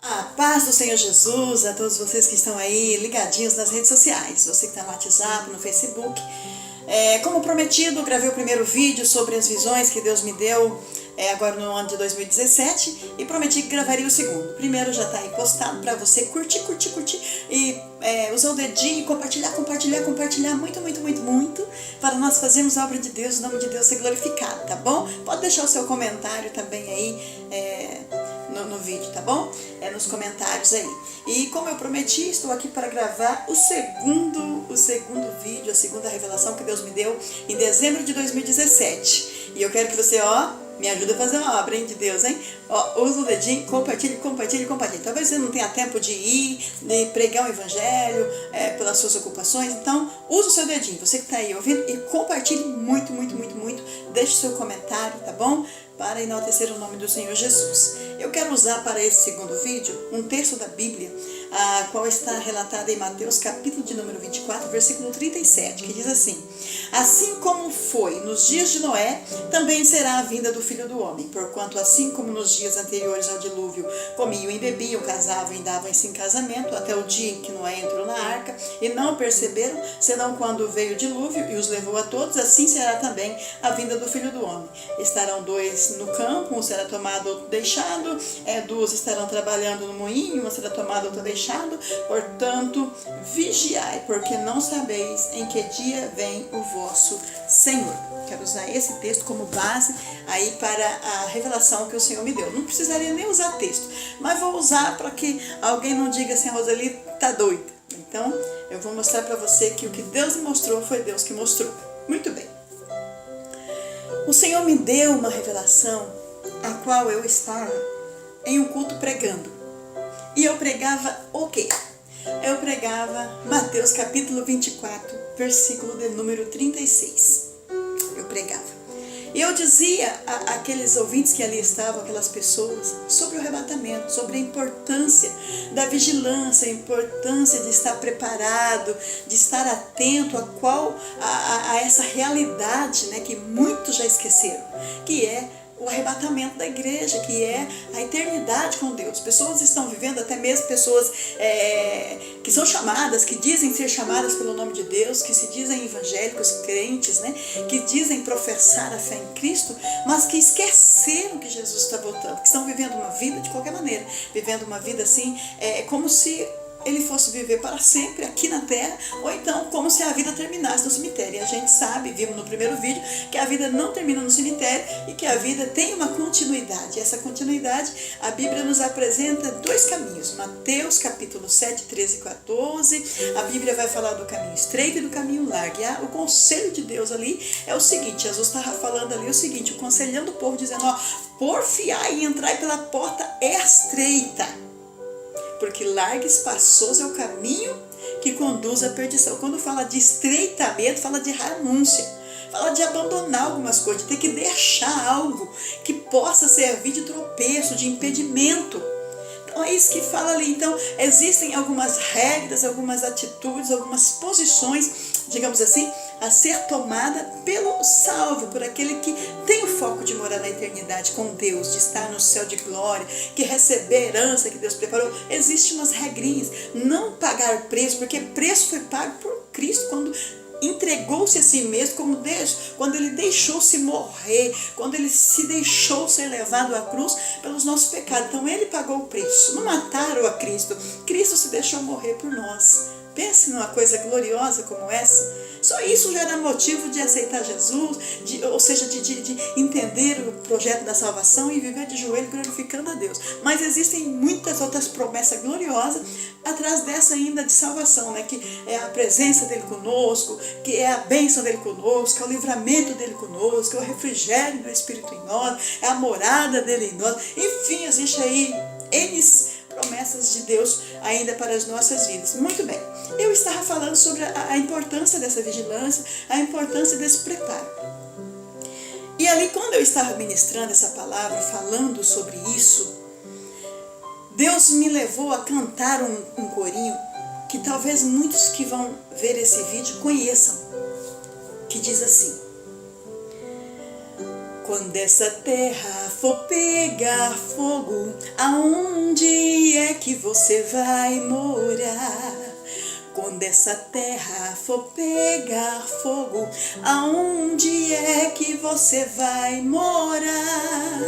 A paz do Senhor Jesus a todos vocês que estão aí ligadinhos nas redes sociais, você que está no WhatsApp, no Facebook. Como prometido, gravei o primeiro vídeo sobre as visões que Deus me deu agora no ano de 2017 e prometi que gravaria o segundo. O primeiro já está aí postado para você curtir e usar o dedinho e compartilhar muito para nós fazermos a obra de Deus, o nome de Deus ser glorificado, tá bom? Pode deixar o seu comentário também aí no vídeo, tá bom? Nos comentários aí. E como eu prometi, estou aqui para gravar o segundo vídeo, a segunda revelação que Deus me deu em dezembro de 2017. E eu quero que você, me ajuda a fazer uma obra, hein, de Deus, hein? Usa o dedinho, compartilhe. Talvez você não tenha tempo de ir, de pregar o evangelho, pelas suas ocupações. Então, usa o seu dedinho, você que está aí ouvindo, e compartilhe muito. Deixe o seu comentário, tá bom? Para enaltecer o nome do Senhor Jesus. Eu quero usar para esse segundo vídeo um texto da Bíblia, a qual está relatada em Mateus, capítulo de número 24, versículo 37, que diz assim: assim como foi nos dias de Noé, também será a vinda do Filho do Homem, porquanto assim como nos dias anteriores ao dilúvio comiam e bebiam, casavam e davam-se em casamento, até o dia em que Noé entrou na arca, e não perceberam, senão quando veio o dilúvio e os levou a todos, assim será também a vinda do Filho do Homem. Estarão dois no campo, um será tomado, outro deixado, duas estarão trabalhando no moinho, uma será tomada, outra deixado. Portanto, vigiai, porque não sabeis em que dia vem o vosso Senhor. Quero usar esse texto como base aí para a revelação que o Senhor me deu. Não precisaria nem usar texto, mas vou usar para que alguém não diga assim: a Roseli tá doida. Então, eu vou mostrar para você que o que Deus me mostrou foi Deus que mostrou. Muito bem. O Senhor me deu uma revelação a qual eu estava em um culto pregando. E eu pregava o quê? Eu pregava Mateus capítulo 24, versículo de número 36. Eu pregava. E eu dizia àqueles ouvintes que ali estavam, aquelas pessoas, sobre o arrebatamento, sobre a importância da vigilância, a importância de estar preparado, de estar atento a essa realidade, né, que muitos já esqueceram, que é o arrebatamento da igreja, que é a eternidade com Deus. Pessoas estão vivendo, até mesmo pessoas que são chamadas, que dizem ser chamadas pelo nome de Deus, que se dizem evangélicos, crentes, né, que dizem professar a fé em Cristo, mas que esqueceram que Jesus está voltando, que estão vivendo uma vida de qualquer maneira, vivendo uma vida assim, como se ele fosse viver para sempre aqui na terra, ou então como se a vida terminasse no cemitério. E a gente sabe, vimos no primeiro vídeo, que a vida não termina no cemitério e que a vida tem uma continuidade. E essa continuidade, a Bíblia nos apresenta dois caminhos. Mateus capítulo 7, 13 e 14, a Bíblia vai falar do caminho estreito e do caminho largo. E o conselho de Deus ali é o seguinte: Jesus estava falando ali o seguinte, aconselhando o povo, dizendo: porfiai e entrai pela porta estreita, porque largo e espaçoso é o caminho que conduz à perdição. Quando fala de estreitamento, fala de renúncia, fala de abandonar algumas coisas, de ter que deixar algo que possa servir de tropeço, de impedimento. Então é isso que fala ali. Então existem algumas regras, algumas atitudes, algumas posições, digamos assim, a ser tomada pelo salvo, por aquele que tem o foco de morar na eternidade com Deus, de estar no céu de glória, que receber a herança que Deus preparou. Existem umas regrinhas, não pagar preço, porque preço foi pago por Cristo quando entregou-se a si mesmo como Deus, quando ele deixou-se morrer, quando ele se deixou ser levado à cruz pelos nossos pecados. Então ele pagou o preço. Não mataram a Cristo, Cristo se deixou morrer por nós. Pense numa coisa gloriosa como essa. Só isso já era motivo de aceitar Jesus, ou seja, de entender o projeto da salvação e viver de joelho glorificando a Deus. Mas existem muitas outras promessas gloriosas atrás dessa ainda de salvação, né? Que é a presença dele conosco, que é a bênção dele conosco, é o livramento dele conosco, é o refrigério do Espírito em nós, é a morada dele em nós. Enfim, existe aí promessas de Deus ainda para as nossas vidas. Muito bem, eu estava falando sobre a importância dessa vigilância, a importância desse preparo. E ali, quando eu estava ministrando essa palavra, falando sobre isso, Deus me levou a cantar um corinho que talvez muitos que vão ver esse vídeo conheçam, que diz assim: quando essa terra for pegar fogo, aonde é que você vai morar? Quando essa terra for pegar fogo, aonde é que você vai morar?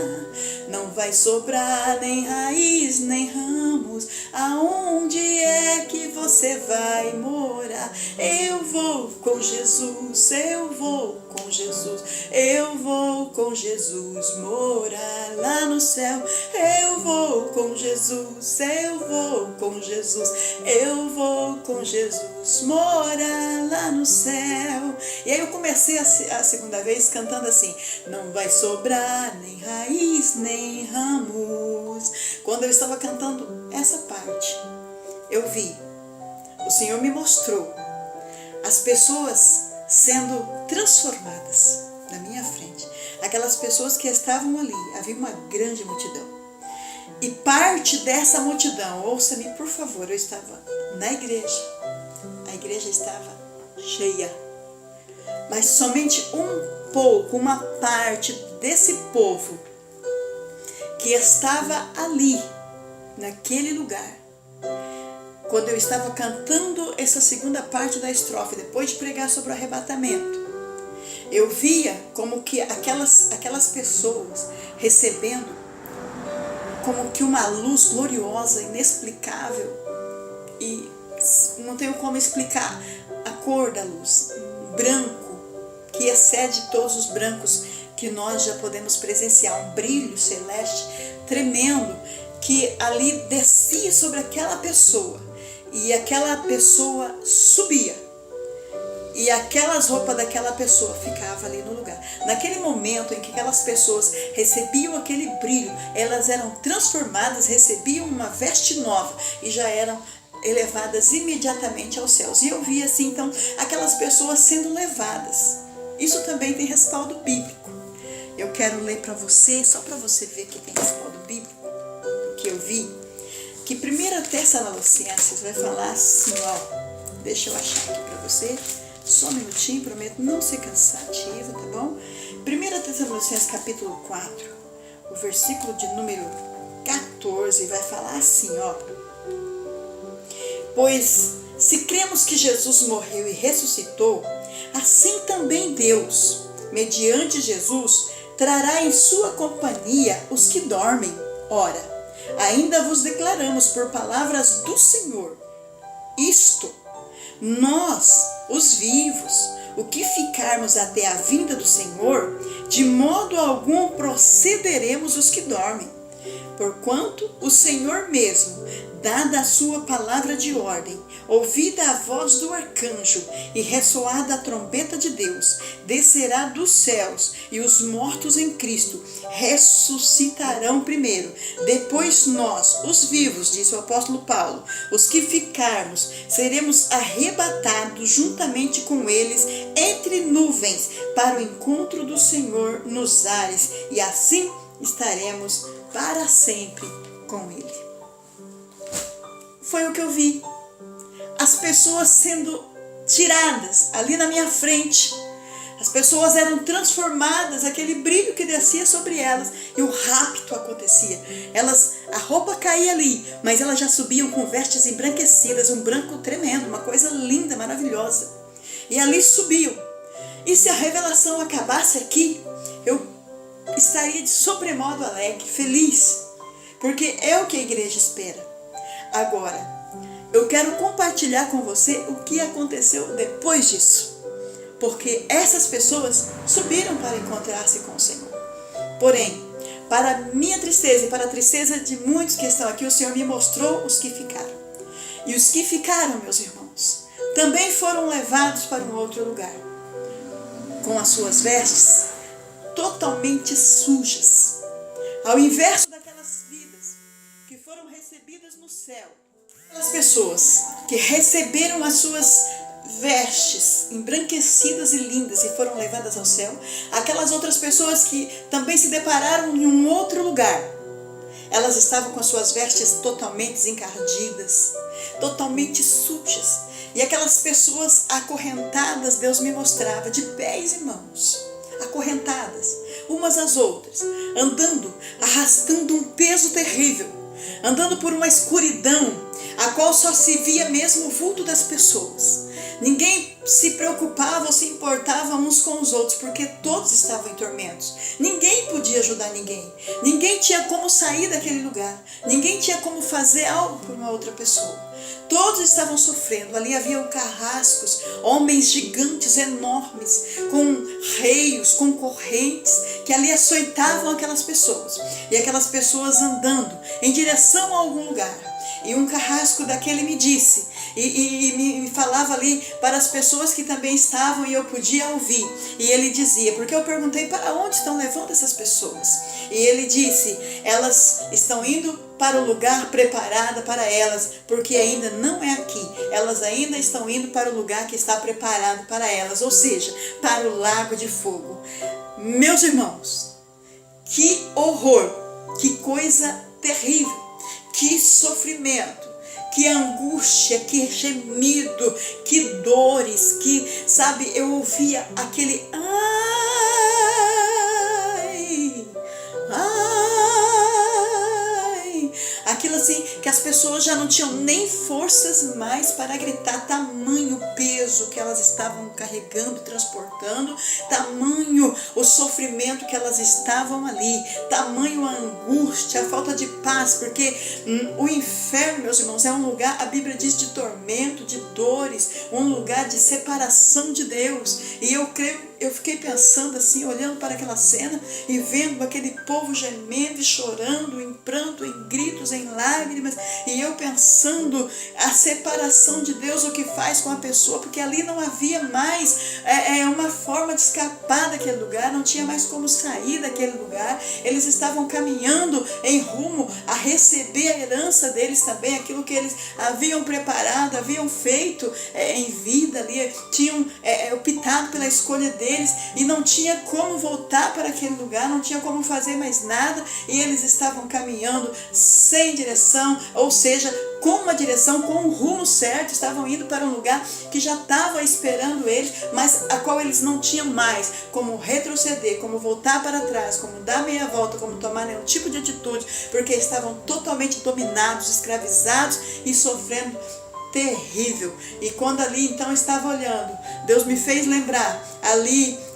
Não vai sobrar nem raiz, nem ramos, aonde é que você vai morar? Eu vou com Jesus, eu vou com Jesus, eu vou com Jesus morar lá no céu. Eu vou com Jesus, eu vou com Jesus, eu vou com Jesus morar lá no céu. E aí eu comecei a segunda vez cantando assim: não vai sobrar nem raiz, nem ramos. Quando eu estava cantando essa parte, eu vi, o Senhor me mostrou as pessoas sendo transformadas na minha frente. Aquelas pessoas que estavam ali, havia uma grande multidão. E parte dessa multidão, ouça-me por favor, eu estava na igreja, a igreja estava cheia, mas somente uma parte desse povo que estava ali, naquele lugar, quando eu estava cantando essa segunda parte da estrofe, depois de pregar sobre o arrebatamento, eu via como que aquelas pessoas recebendo como que uma luz gloriosa, inexplicável, e não tenho como explicar a cor da luz, branco, que excede todos os brancos que nós já podemos presenciar, um brilho celeste tremendo, que ali descia sobre aquela pessoa, e aquela pessoa subia, e aquelas roupas daquela pessoa ficavam ali no lugar. Naquele momento em que aquelas pessoas recebiam aquele brilho, elas eram transformadas, recebiam uma veste nova e já eram elevadas imediatamente aos céus. E eu vi assim, então, aquelas pessoas sendo levadas. Isso também tem respaldo bíblico. Eu quero ler para você, só para você ver que tem respaldo bíblico, que eu vi, que 1 Tessalonicenses vai falar assim, ó, deixa eu achar aqui para você, só um minutinho, prometo não ser cansativa, tá bom? 1 Tessalonicenses capítulo 4, o versículo de número 14, vai falar assim, ó. Pois se cremos que Jesus morreu e ressuscitou, assim também Deus, mediante Jesus, trará em sua companhia os que dormem. Ora, ainda vos declaramos por palavras do Senhor, isto, nós, os vivos, o que ficarmos até a vinda do Senhor, de modo algum procederemos os que dormem. Porquanto o Senhor mesmo, dada a sua palavra de ordem, ouvida a voz do arcanjo e ressoada a trombeta de Deus, descerá dos céus, e os mortos em Cristo ressuscitarão primeiro. Depois nós, os vivos, disse o apóstolo Paulo, os que ficarmos, seremos arrebatados juntamente com eles entre nuvens para o encontro do Senhor nos ares, e assim estaremos para sempre com Ele. Foi o que eu vi. As pessoas sendo tiradas ali na minha frente. As pessoas eram transformadas, aquele brilho que descia sobre elas, e o rapto acontecia. A roupa caía ali, mas elas já subiam com vestes embranquecidas, um branco tremendo, uma coisa linda, maravilhosa. E ali subiam. E se a revelação acabasse aqui, eu estaria de sobremodo alegre, feliz, porque é o que a igreja espera. Agora, eu quero compartilhar com você o que aconteceu depois disso, porque essas pessoas subiram para encontrar-se com o Senhor. Porém, para minha tristeza e para a tristeza de muitos que estão aqui, o Senhor me mostrou os que ficaram. E os que ficaram, meus irmãos, também foram levados para um outro lugar, com as suas vestes totalmente sujas, ao inverso daquelas vidas que foram recebidas no céu. Aquelas pessoas que receberam as suas vestes embranquecidas e lindas e foram levadas ao céu, aquelas outras pessoas que também se depararam em um outro lugar, elas estavam com as suas vestes totalmente encardidas, totalmente sujas, e aquelas pessoas acorrentadas, Deus me mostrava, de pés e mãos, acorrentadas, umas às outras, andando, arrastando um peso terrível, andando por uma escuridão, a qual só se via mesmo o vulto das pessoas. Ninguém se preocupava ou se importava uns com os outros, porque todos estavam em tormentos. Ninguém podia ajudar ninguém. Ninguém tinha como sair daquele lugar. Ninguém tinha como fazer algo por uma outra pessoa. Todos estavam sofrendo. Ali haviam carrascos, homens gigantes enormes, com reios, com correntes, que ali açoitavam aquelas pessoas. E aquelas pessoas andando em direção a algum lugar. E um carrasco daquele me disse, e me falava ali para as pessoas que também estavam e eu podia ouvir. E ele dizia, porque eu perguntei, para onde estão levando essas pessoas? E ele disse, elas estão indo para o lugar preparado para elas, porque ainda não é aqui. Elas ainda estão indo para o lugar que está preparado para elas, ou seja, para o lago de fogo. Meus irmãos, que horror, que coisa terrível. Que sofrimento, que angústia, que gemido, que dores, que, sabe, eu ouvia aquele ai, ai, aquilo assim, que as pessoas já não tinham nem forças mais para gritar, tamanho peso que elas estavam carregando, transportando, tamanho o sofrimento que elas estavam ali, tamanho a angústia, a falta de paz, porque o inferno, meus irmãos, é um lugar, a Bíblia diz, de tormento, de dores, um lugar de separação de Deus. E eu fiquei pensando assim, olhando para aquela cena e vendo aquele povo gemendo e chorando, em pranto, em gritos, em lágrimas, e eu pensando a separação de Deus, o que faz com a pessoa, porque ali não havia mais uma forma de escapar daquele lugar, não tinha mais como sair daquele lugar. Eles estavam caminhando em rumo a receber a herança deles também, aquilo que eles haviam preparado, haviam feito em vida ali, tinham optado pela escolha deles e não tinha como voltar para aquele lugar, não tinha como fazer mais nada, e eles estavam caminhando sem direção, ou seja, com uma direção, com um rumo certo, estavam indo para um lugar que já estava esperando eles, mas a qual eles não tinham mais como retroceder, como voltar para trás, como dar meia volta, como tomar nenhum tipo de atitude, porque estavam totalmente dominados, escravizados e sofrendo terrível. E quando ali então estava olhando, Deus me fez lembrar ali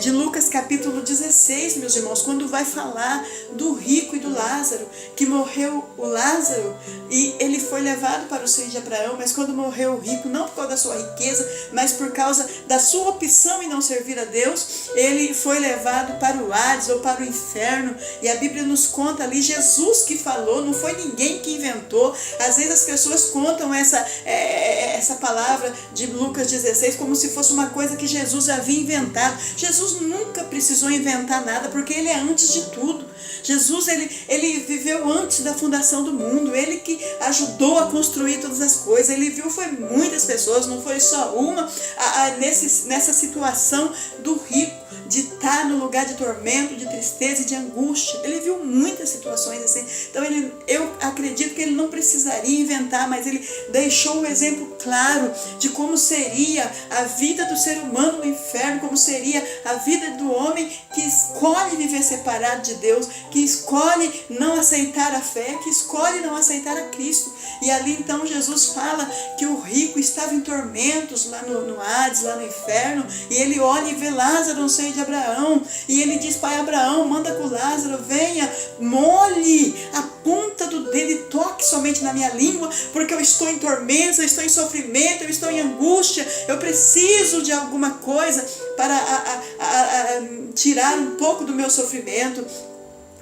de Lucas capítulo 16, meus irmãos, quando vai falar do rico e do Lázaro, que morreu o Lázaro e ele foi levado para o seio de Abraão, mas quando morreu o rico, não por causa da sua riqueza, mas por causa da sua opção em não servir a Deus, ele foi levado para o Hades ou para o inferno. E a Bíblia nos conta ali, Jesus que falou, não foi ninguém que inventou. Às vezes as pessoas contam essa palavra de Lucas 16 como se fosse uma coisa que Jesus havia inventado. Jesus nunca precisou inventar nada, porque ele é antes de tudo. Jesus, ele viveu antes da fundação do mundo, ele que ajudou a construir todas as coisas, ele viu, foi muitas pessoas, não foi só uma, nessa situação do rico, de estar no lugar de tormento, de tristeza e de angústia. Ele viu muitas situações assim. Então eu acredito que ele não precisaria inventar, mas ele deixou um exemplo claro de como seria a vida do ser humano no inferno, como seria a vida do homem que escolhe viver separado de Deus, que escolhe não aceitar a fé, que escolhe não aceitar a Cristo. E ali então Jesus fala que o rico estava em tormentos lá no Hades, lá no inferno, e ele olha e vê Lázaro no seio de Abraão, e ele diz: pai Abraão, manda que o Lázaro venha, molhe a ponta do dedo e toque somente na minha língua, porque eu estou em tormento, eu estou em sofrimento, eu estou em angústia, eu preciso de alguma coisa para tirar um pouco do meu sofrimento.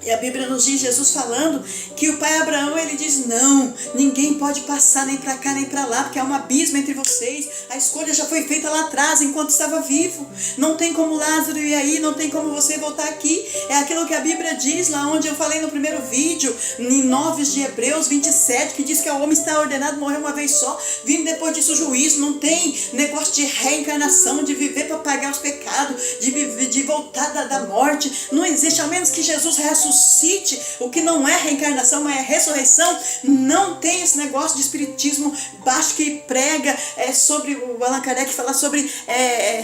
E a Bíblia nos diz, Jesus falando, que o pai Abraão, ele diz: não, ninguém pode passar nem para cá nem para lá, porque há um abismo entre vocês, a escolha já foi feita lá atrás, enquanto estava vivo, não tem como Lázaro ir aí, não tem como você voltar aqui. É aquilo que a Bíblia diz, lá onde eu falei no primeiro vídeo, em 9 de Hebreus 27, que diz que o homem está ordenado morrer uma vez só, vindo depois disso o juízo. Não tem negócio de reencarnação, de viver para pagar os pecados, de voltar da morte, não existe, ao menos que Jesus ressuscite ressuscite. O que não é reencarnação, mas é ressurreição. Não tem esse negócio de espiritismo baixo que prega sobre, o Allan Kardec fala sobre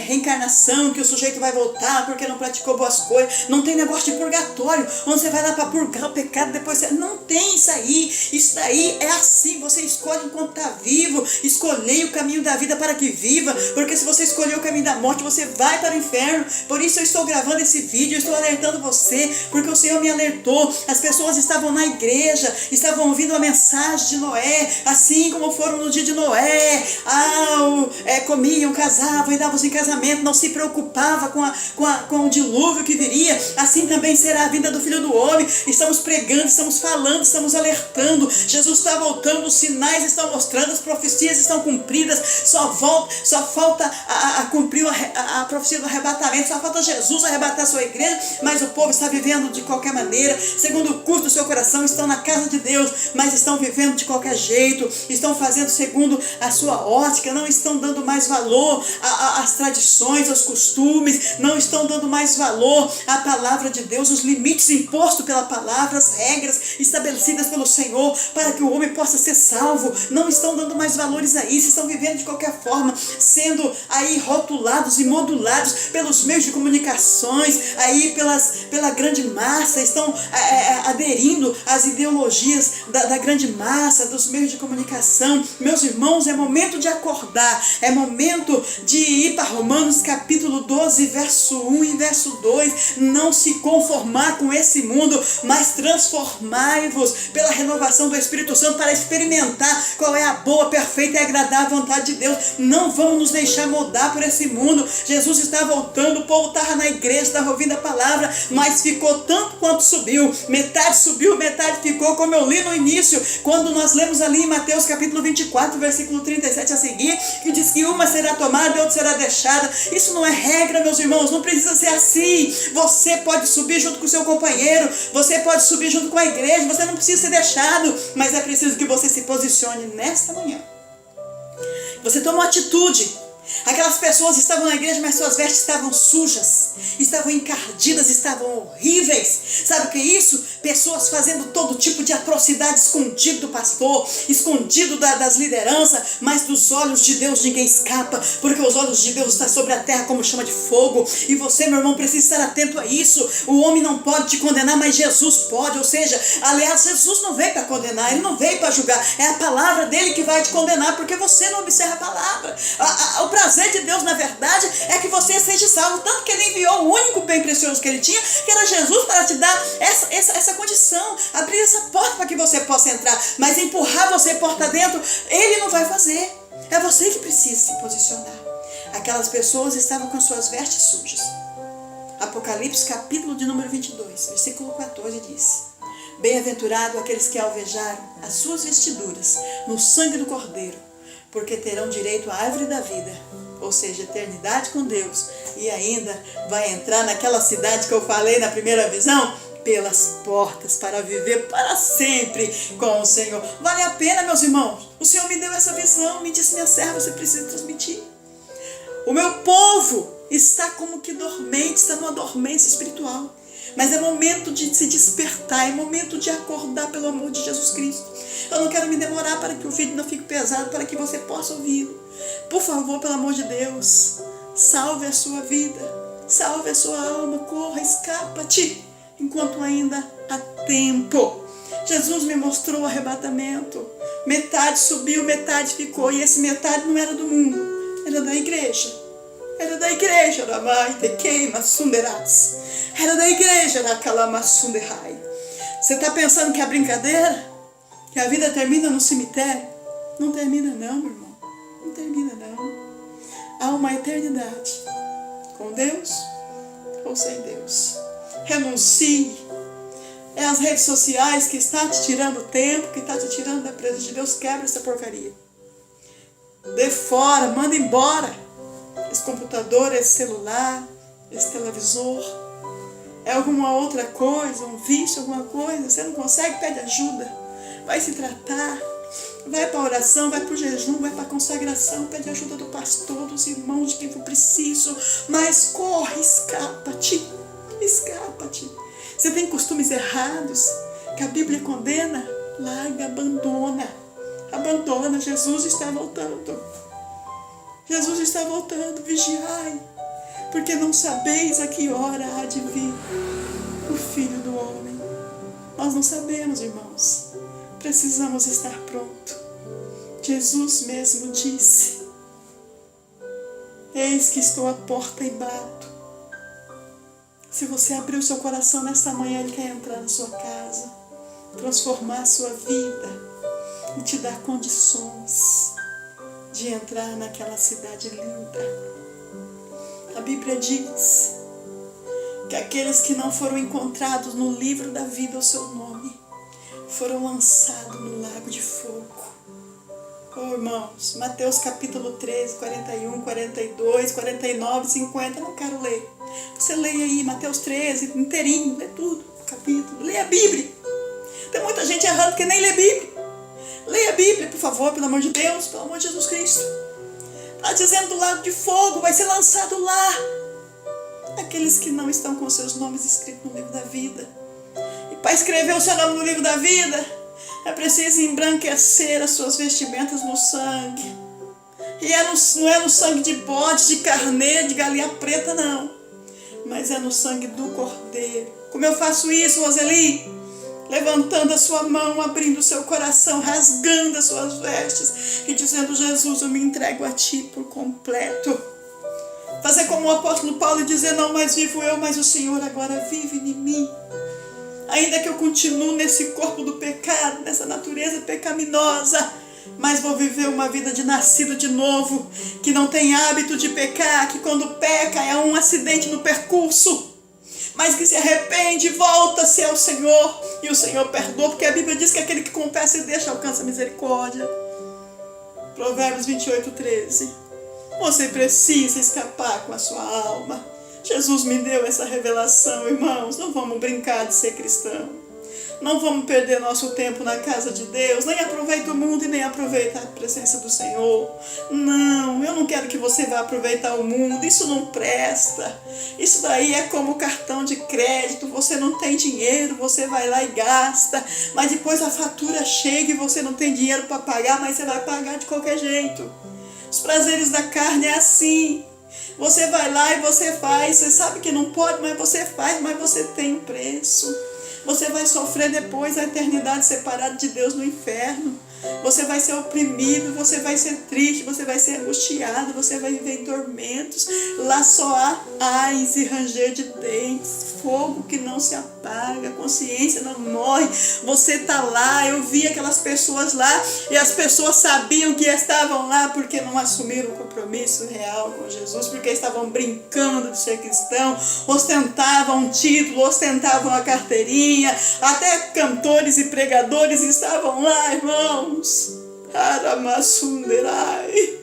reencarnação, que o sujeito vai voltar porque não praticou boas coisas. Não tem negócio de purgatório, onde você vai lá para purgar o pecado, depois você... Não tem isso aí. Isso daí é assim, você escolhe enquanto está vivo. Escolhei o caminho da vida para que viva, porque se você escolher o caminho da morte, você vai para o inferno. Por isso eu estou gravando esse vídeo, eu estou alertando você, porque o Senhor me alertou. As pessoas estavam na igreja, estavam ouvindo a mensagem de Noé, assim como foram no dia de Noé. Comiam, casavam e davam-se em casamento, não se preocupava com o dilúvio que viria. Assim também será a vinda do Filho do Homem. Estamos pregando, estamos falando, estamos alertando. Jesus está voltando, os sinais estão mostrando, as profecias estão cumpridas. Só falta a cumprir a profecia do arrebatamento. Só falta Jesus arrebatar a sua igreja, mas o povo está vivendo de qualquer maneira, segundo o curso do seu coração. Estão na casa de Deus, mas estão vivendo de qualquer jeito, estão fazendo segundo a sua ótica, não estão dando mais valor às tradições, aos costumes, não estão dando mais valor à palavra de Deus, os limites impostos pela palavra, as regras estabelecidas pelo Senhor para que o homem possa ser salvo. Não estão dando mais valores a isso, estão vivendo de qualquer forma, sendo aí rotulados e modulados pelos meios de comunicações, aí pela grande massa, estão aderindo às ideologias da grande massa, dos meios de comunicação. Meus irmãos, é momento de acordar, é momento de ir para Romanos capítulo 12, verso 1 e verso 2, não se conformar com esse mundo, mas transformai-vos pela renovação do Espírito Santo para experimentar qual é a boa, perfeita e agradável vontade de Deus. Não vamos nos deixar moldar por esse mundo. Jesus está voltando, o povo estava na igreja, estava ouvindo a palavra, mas ficou tanto quanto subiu, metade ficou, como eu li no início, quando nós lemos ali em Mateus capítulo 24, versículo 37 a seguir, que diz que uma será tomada e outra será deixada. Isso não é regra, meus irmãos, não precisa ser assim. Você pode subir junto com o seu companheiro, você pode subir junto com a igreja, você não precisa ser deixado, mas é preciso que você se posicione nesta manhã. Você toma uma atitude. Aquelas pessoas estavam na igreja, mas suas vestes estavam sujas, estavam encardidas, estavam horríveis. Sabe o que é isso? Pessoas fazendo todo tipo de atrocidade escondido do pastor, escondido das lideranças, mas dos olhos de Deus ninguém escapa, porque os olhos de Deus estão sobre a terra como chama de fogo. E você, meu irmão, precisa estar atento a isso. O homem não pode te condenar, mas Jesus pode. Ou seja, aliás, Jesus não veio para condenar, ele não veio para julgar. É a palavra dele que vai te condenar, porque você não observa a palavra. O prazer de Deus, na verdade, é que você seja salvo. Tanto que ele enviou o único bem precioso que ele tinha, que era Jesus, para te dar essa condição, abrir essa porta para que você possa entrar. Mas empurrar você porta dentro, ele não vai fazer. É você que precisa se posicionar. Aquelas pessoas estavam com suas vestes sujas. Apocalipse capítulo de número 22, versículo 14 diz: bem-aventurado aqueles que alvejaram as suas vestiduras no sangue do Cordeiro, porque terão direito à árvore da vida, ou seja, eternidade com Deus, e ainda vai entrar naquela cidade que eu falei na primeira visão, pelas portas, para viver para sempre com o Senhor. Vale a pena, meus irmãos. O Senhor me deu essa visão, me disse: minha serva, você precisa transmitir. O meu povo está como que dormente, está numa dormência espiritual. Mas é momento de se despertar, é momento de acordar pelo amor de Jesus Cristo. Eu não quero me demorar para que o vídeo não fique pesado, para que você possa ouvi-lo. Por favor, pelo amor de Deus, salve a sua vida, salve a sua alma, corra, escapa-te, enquanto ainda há tempo. Jesus me mostrou o arrebatamento. Metade subiu, metade ficou, e esse metade não era do mundo, era da igreja. Era da igreja, era da igreja, Você está pensando que é brincadeira? Que a vida termina no cemitério? Não termina não, meu irmão. Não termina não. Há uma eternidade. Com Deus ou sem Deus. Renuncie. É as redes sociais que está te tirando tempo, que está te tirando da presença de Deus. Quebra essa porcaria. Dê fora, manda embora. Esse computador, esse celular, esse televisor, é alguma outra coisa, um vício, alguma coisa, você não consegue, pede ajuda, vai se tratar, vai para a oração, vai para o jejum, vai para a consagração, pede ajuda do pastor, dos irmãos, de quem for preciso, mas corre, escapa-te. você tem costumes errados que a Bíblia condena, larga, abandona. Abandona, Jesus está voltando. Jesus está voltando, vigiai, porque não sabeis a que hora há de vir o Filho do Homem. Nós não sabemos, irmãos. Precisamos estar pronto. Jesus mesmo disse: eis que estou à porta e bato. Se você abrir o seu coração nesta manhã, Ele quer entrar na sua casa, transformar a sua vida e te dar condições de entrar naquela cidade linda. A Bíblia diz que aqueles que não foram encontrados no livro da vida, o seu nome, foram lançados no lago de fogo. Oh, irmãos, Mateus capítulo 13, 41, 42, 49, 50, não quero ler. Você leia aí Mateus 13, inteirinho, lê tudo, o capítulo, lê a Bíblia. Tem muita gente errando que nem lê a Bíblia. Leia a Bíblia, por favor, pelo amor de Deus, pelo amor de Jesus Cristo. Está dizendo do lago de fogo, vai ser lançado lá aqueles que não estão com seus nomes escritos no livro da vida. E para escrever o seu nome no livro da vida, é preciso embranquecer as suas vestimentas no sangue. E não é no sangue de bode, de carneiro, de galinha preta, não. Mas é no sangue do Cordeiro. Como eu faço isso, Roseli? Levantando a sua mão, abrindo o seu coração, rasgando as suas vestes e dizendo: Jesus, eu me entrego a Ti por completo. Fazer como o apóstolo Paulo e dizer: não mais vivo eu, mas o Senhor agora vive em mim. Ainda que eu continue nesse corpo do pecado, nessa natureza pecaminosa, mas vou viver uma vida de nascido de novo, que não tem hábito de pecar, que quando peca é um acidente no percurso, mas que se arrepende, volta-se ao Senhor, e o Senhor perdoa, porque a Bíblia diz que aquele que confessa e deixa alcança misericórdia. Provérbios 28, 13. Você precisa escapar com a sua alma. Jesus me deu essa revelação, irmãos. Não vamos brincar de ser cristão. Não vamos perder nosso tempo na casa de Deus. Nem aproveita o mundo e nem aproveita a presença do Senhor. Não, eu não quero que você vá aproveitar o mundo. Isso não presta. Isso daí é como cartão de crédito. Você não tem dinheiro, você vai lá e gasta. Mas depois a fatura chega e você não tem dinheiro para pagar, mas você vai pagar de qualquer jeito. Os prazeres da carne é assim. Você vai lá e você faz. Você sabe que não pode, mas você faz. Mas você tem um preço. Você vai sofrer depois a eternidade separado de Deus no inferno. Você vai ser oprimido, você vai ser triste, você vai ser angustiado, você vai viver em tormentos. Lá só há ais e ranger de dentes, fogo que não se apaga, a consciência não morre. Você está lá, eu vi aquelas pessoas lá e as pessoas sabiam que estavam lá porque não assumiram o compromisso real com Jesus, porque estavam brincando de ser cristão, ostentavam um título, ostentavam a carteirinha, até cantores e pregadores estavam lá, irmão. Aramassunderai,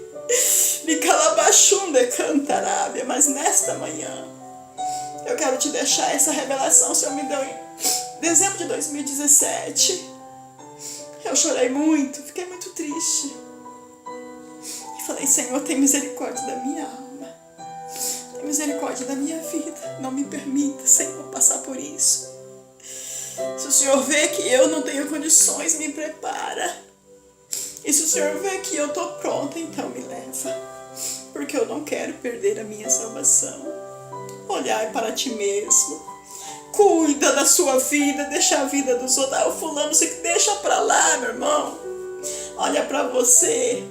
Nicalabachunde cantarábia. Mas nesta manhã eu quero te deixar essa revelação. O Senhor me deu em dezembro de 2017. Eu chorei muito, fiquei muito triste e falei: Senhor, tem misericórdia da minha alma, tem misericórdia da minha vida. Não me permita, Senhor, passar por isso. Se o Senhor vê que eu não tenho condições, me prepara. E se o Senhor vê que eu estou pronta, então me leva. Porque eu não quero perder a minha salvação. Olhar para ti mesmo. Cuida da sua vida, deixa a vida dos outros. O fulano, você deixa para lá, meu irmão. Olha para você.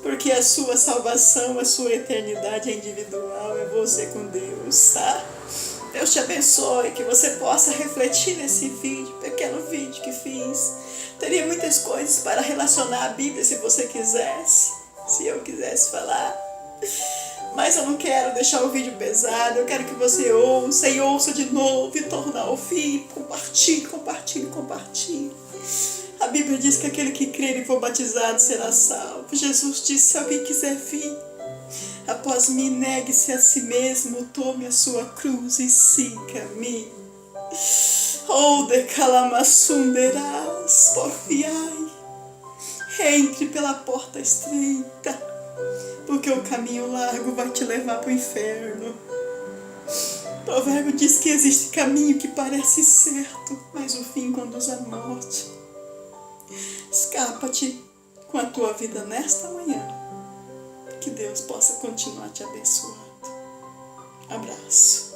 Porque a sua salvação, a sua eternidade é individual. É você com Deus, tá? Deus te abençoe, que você possa refletir nesse vídeo, pequeno vídeo que fiz. Teria muitas coisas para relacionar a Bíblia se você quisesse, se eu quisesse falar. Mas eu não quero deixar o vídeo pesado, eu quero que você ouça e ouça de novo e tornar a ouvir. Compartilhe, compartilhe, compartilhe. A Bíblia diz que aquele que crer e for batizado será salvo. Jesus disse: se alguém quiser vir após mim, negue-se a si mesmo, tome a sua cruz e siga-me. Oh, decalamassunderás, porfiai. Entre pela porta estreita, porque o caminho largo vai te levar para o inferno. O provérbio diz que existe caminho que parece certo, mas o fim conduz à morte. Escapa-te com a tua vida nesta manhã. Que Deus possa continuar te abençoando. Abraço.